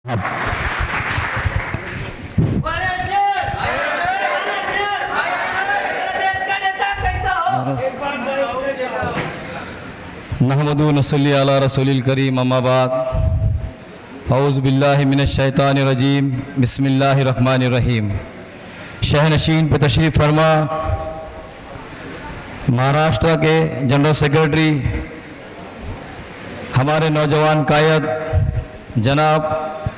नहमदु नसल्ली अला रसूलिल करीम अम्मा बाद औज़ु बिल्लाहि मिनश शैतानिर रजीम बिस्मिल्लाहिर रहमानिर रहीम। शहनशीन पे तशरीफ़ फरमा महाराष्ट्र के जनरल सेक्रेटरी हमारे नौजवान कायद जनाब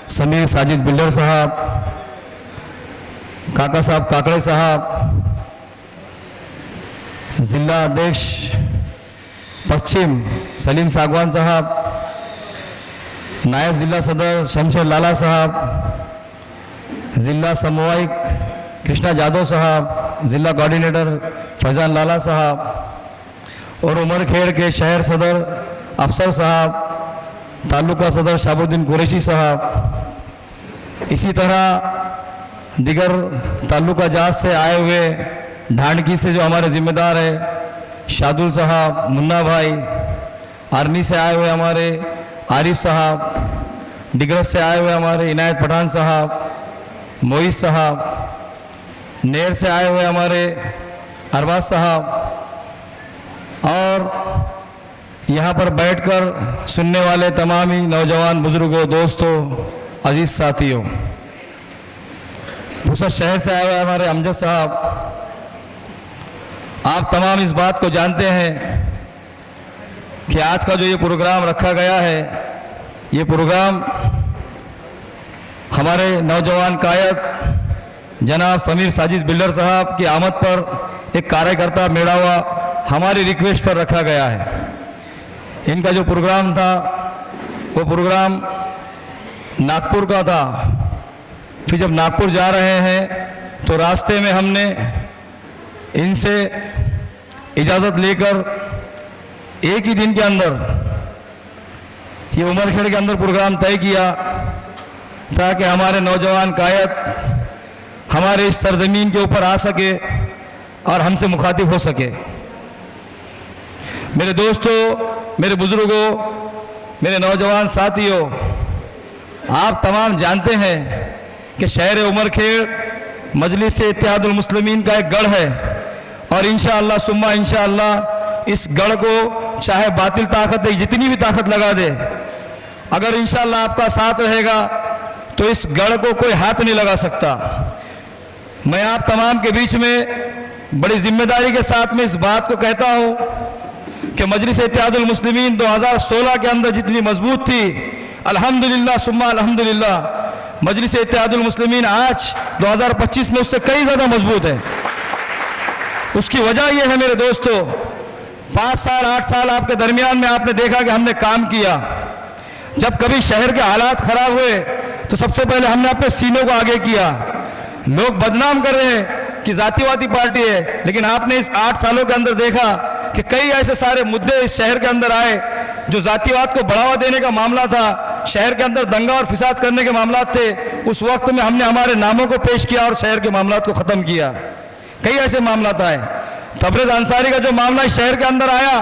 समीर साजिद बिल्डर साहब, काका साहब काकड़े साहब, ज़िला अध्यक्ष पश्चिम सलीम सागवान साहब, नायब ज़िला सदर शमशेर लाला साहब, ज़िला समवायक कृष्णा जादव साहब, ज़िला कोऑर्डिनेटर फैज़ान लाला साहब और उमरखेड़ के शहर सदर अफसर साहब, तालुका सदर शाबुद्दीन कुरैशी साहब, इसी तरह दिगर तालुका जात से आए हुए ढांडकी से जो हमारे ज़िम्मेदार है शादुल साहब, मुन्ना भाई, आर्मी से आए हुए हमारे आरिफ साहब, डिगरस से आए हुए हमारे इनायत पठान साहब, मोइस साहब, नेर से आए हुए हमारे अरबाज साहब और यहाँ पर बैठकर सुनने वाले तमाम ही नौजवान बुजुर्गों, दोस्तों, अजीज़ साथियों, फुर्सत शहर से आए हुए हमारे अमजद साहब, आप तमाम इस बात को जानते हैं कि आज का जो ये प्रोग्राम रखा गया है, ये प्रोग्राम हमारे नौजवान कायद जनाब समीर साजिद बिल्डर साहब की आमद पर एक कार्यकर्ता मेड़ावा हमारी रिक्वेस्ट पर रखा गया है। इनका जो प्रोग्राम था वो प्रोग्राम नागपुर का था। फिर जब नागपुर जा रहे हैं तो रास्ते में हमने इनसे इजाज़त लेकर एक ही दिन के अंदर ये उमरखेड़ के अंदर प्रोग्राम तय किया ताकि हमारे नौजवान कायद हमारे इस सरजमीन के ऊपर आ सके और हमसे मुखातिब हो सके। मेरे दोस्तों, मेरे बुजुर्गों, मेरे नौजवान साथियों, आप तमाम जानते हैं कि शहर उमरखेड़ मजलिस इत्तेहादुल मुस्लिमीन का एक गढ़ है और इंशाअल्लाह सुम्मा इंशाअल्लाह इस गढ़ को चाहे बातिल ताकत जितनी भी ताकत लगा दे, अगर इंशाअल्लाह आपका साथ रहेगा तो इस गढ़ को कोई हाथ नहीं लगा सकता। मैं आप तमाम के बीच में बड़ी जिम्मेदारी के साथ में इस बात को कहता हूँ कि मजलिस इत्तेहादुल मुस्लिमीन 2016 के अंदर जितनी मजबूत थी, अल्हम्दुलिल्लाह सुम्मा अल्हम्दुलिल्लाह मजलिस इत्तेहादुल मुस्लिमीन आज 2025 में उससे कई ज़्यादा मजबूत है। उसकी वजह यह है मेरे दोस्तों, 5 साल 8 साल आपके दरमियान में आपने देखा कि हमने काम किया। जब कभी शहर के हालात ख़राब हुए तो सबसे पहले हमने अपने सीनों को आगे किया। लोग बदनाम कर रहे हैं कि जातिवादी पार्टी है, लेकिन आपने इस 8 सालों के अंदर देखा कि कई ऐसे सारे मुद्दे इस शहर के अंदर आए जो जातिवाद को बढ़ावा देने का मामला था, शहर के अंदर दंगा और फिसाद करने के मामला थे। उस वक्त में हमने हमारे नामों को पेश किया और शहर के मामला को ख़त्म किया। कई ऐसे मामला आए। तबरेज़ अंसारी का जो मामला इस शहर के अंदर आया,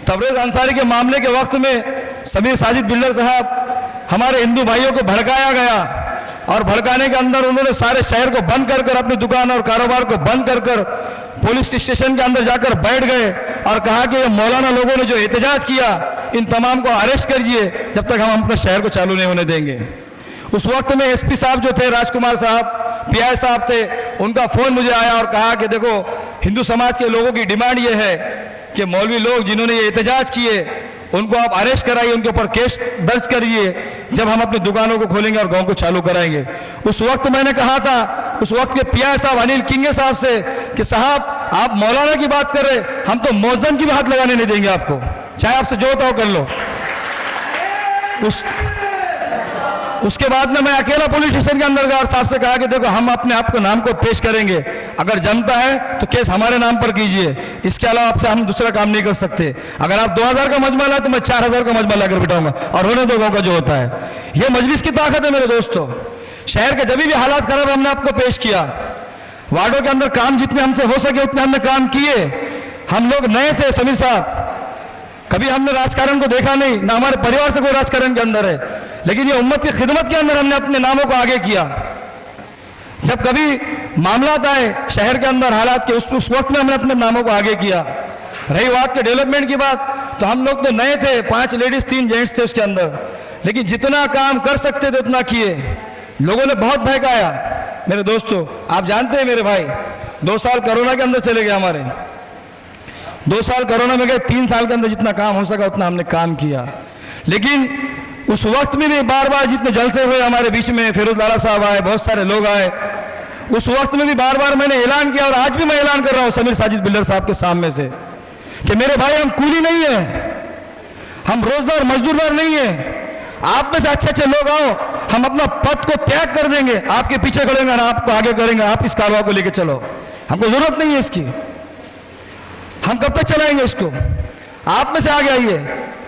तबरेज़ अंसारी के मामले के वक्त में समीर साजिद बिल्डर साहब हमारे हिंदू भाइयों को भड़काया गया और भड़काने के अंदर उन्होंने सारे शहर को बंद कर अपनी दुकान और कारोबार को बंद कर पुलिस स्टेशन के अंदर जाकर बैठ गए और कहा कि ये मौलाना लोगों ने जो एहतजाज किया, इन तमाम को अरेस्ट करिए जब तक हम अपने शहर को चालू नहीं होने देंगे। उस वक्त में एसपी साहब जो थे, राजकुमार साहब, पीआई साहब थे, उनका फ़ोन मुझे आया और कहा कि देखो हिंदू समाज के लोगों की डिमांड ये है कि मौलवी लोग जिन्होंने ये एहतजाज किए उनको आप अरेस्ट कराइए, उनके ऊपर केस दर्ज करिए, जब हम अपनी दुकानों को खोलेंगे और गांव को चालू कराएंगे। उस वक्त मैंने कहा था उस वक्त के पीआई साहब अनिल किंगे साहब से कि साहब आप मौलाना की बात कर रहे, हम तो मौजन की भी हाथ लगाने नहीं देंगे आपको, चाहे आपसे जो होता हो कर लो। उसके बाद में मैं अकेला पुलिस स्टेशन के अंदर गया और साहब से कहा कि देखो हम अपने आप को नाम को पेश करेंगे, अगर जमता है तो केस हमारे नाम पर कीजिए, इसके अलावा आपसे हम दूसरा काम नहीं कर सकते। अगर आप 2000 का मजमा लाए तो मैं 4000 का मजमा लाकर बिठाऊंगा और होने दो गाँव का जो होता है। यह मजलिस की ताकत है मेरे दोस्तों। शहर के जब भी हालात खराब हमने आपको पेश किया, वार्डों के अंदर काम जितने हमसे हो सके उतने हमने काम किए। हम लोग नए थे समीर साहब, कभी हमने राजकारण को देखा नहीं, ना हमारे परिवार से कोई राजकारण के अंदर है, लेकिन ये उम्मत की खिदमत के अंदर हमने अपने नामों को आगे किया। जब कभी मामला आए शहर के अंदर हालात के, उस वक्त में हमने अपने नामों को आगे किया। रही बात के डेवलपमेंट की बात, तो हम लोग तो नए थे, 5 लेडीज 3 जेंट्स थे उसके अंदर, लेकिन जितना काम कर सकते थे उतना किए। लोगों ने बहुत बहकाया मेरे दोस्तों, आप जानते हैं मेरे भाई, 2 साल कोरोना के अंदर चले गए हमारे, 2 साल कोरोना में गए, 3 साल के अंदर जितना काम हो सका उतना हमने काम किया। लेकिन उस वक्त में भी बार बार जितने जलसे हुए हमारे बीच में, फिरोज लाला साहब आए, बहुत सारे लोग आए, उस वक्त में भी बार बार मैंने ऐलान किया, और आज भी मैं ऐलान कर रहा हूं समीर साजिद बिल्डर साहब के सामने से, कि मेरे भाई हम कूली नहीं है, हम रोजगार मजदूरदार नहीं है। आप में से अच्छे अच्छे लोग आओ, हम अपना पद को त्याग कर देंगे, आपके पीछे खड़ेंगे ना आपको आगे करेंगे, आप इस कारवा को लेकर चलो, हमको जरूरत नहीं है इसकी, हम कब तक चलाएंगे इसको। आप में से आगे आइए।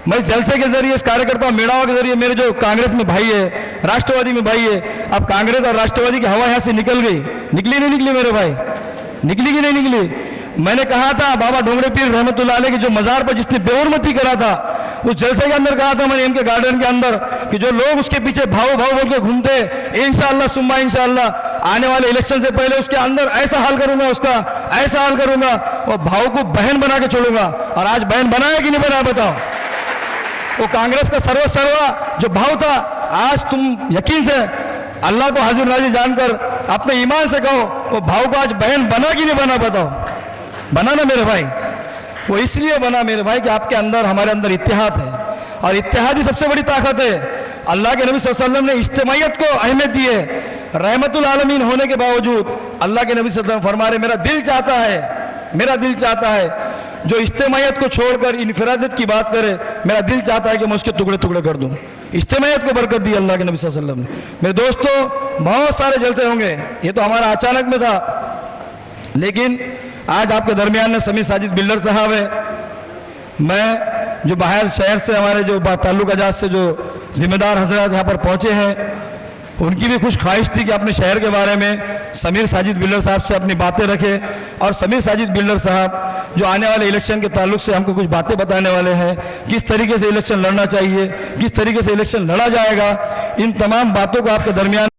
मैं इस जलसे के जरिए, इस कार्यकर्ताओं मेड़ाओं के जरिए, मेरे जो कांग्रेस में भाई है, राष्ट्रवादी में भाई है, अब कांग्रेस और राष्ट्रवादी की हवा यहाँ से निकल गई, निकली नहीं निकली मेरे भाई, निकली कि नहीं निकली। मैंने कहा था बाबा ढोंगरे पीर रहमतुल्लाह अलैह की जो मजार पर जिसने बेहुरमती करा था, उस जलसे के अंदर कहा था मैंने इनके गार्डन के अंदर, कि जो लोग उसके पीछे भाव भाव बोल के घूमते, इंशाअल्लाह सुम्मा इंशाअल्लाह आने वाले इलेक्शन से पहले उसके अंदर ऐसा हाल करूंगा, उसका ऐसा हाल करूंगा, और भाव को बहन बना के छोड़ूंगा। और आज बहन बनाया कि नहीं बनाया बताओ। वो कांग्रेस का सर्वा जो भाव था, आज तुम यकीन से अल्लाह को हाजिर नाजिर जानकर अपने ईमान से कहो, वो भाव को आज बहन बना कि नहीं बना बताओ। बना ना मेरे भाई। वो इसलिए बना मेरे भाई कि आपके अंदर, हमारे अंदर इत्तेहाद है, और इत्तेहाद ही सबसे बड़ी ताकत है। अल्लाह के नबी सल्लल्लाहु अलैहि वसल्लम ने इज्तिमाइयत को अहमियत दी है। रहमतुल आलमीन होने के बावजूद अल्लाह के नबी सल्लल्लाहु अलैहि वसल्लम फरमा रहे, मेरा दिल चाहता है जो इज्तिमाइयत को छोड़कर इनफरादियत की बात करे, मेरा दिल चाहता है कि मैं उसके टुकड़े टुकड़े कर दूं। इज्तिमाइयत को बरकत दी अल्लाह के नबी सल्लल्लाहु अलैहि वसल्लम ने। मेरे दोस्तों, बहुत सारे जलसे होंगे, ये तो हमारा अचानक में था, लेकिन आज आपके दरमियान में समीर साजिद बिल्डर साहब है। मैं जो बाहर शहर से हमारे जो ताल्लुक अजात से जो जिम्मेदार हजरात यहाँ पर पहुँचे हैं, उनकी भी खुश ख्वाहिश थी कि अपने शहर के बारे में समीर साजिद बिल्डर साहब से अपनी बातें रखें, और समीर साजिद बिल्डर साहब जो आने वाले इलेक्शन के ताल्लुक से हमको कुछ बातें बताने वाले हैं, किस तरीके से इलेक्शन लड़ना चाहिए, किस तरीके से इलेक्शन लड़ा जाएगा, इन तमाम बातों को आपके दरमियान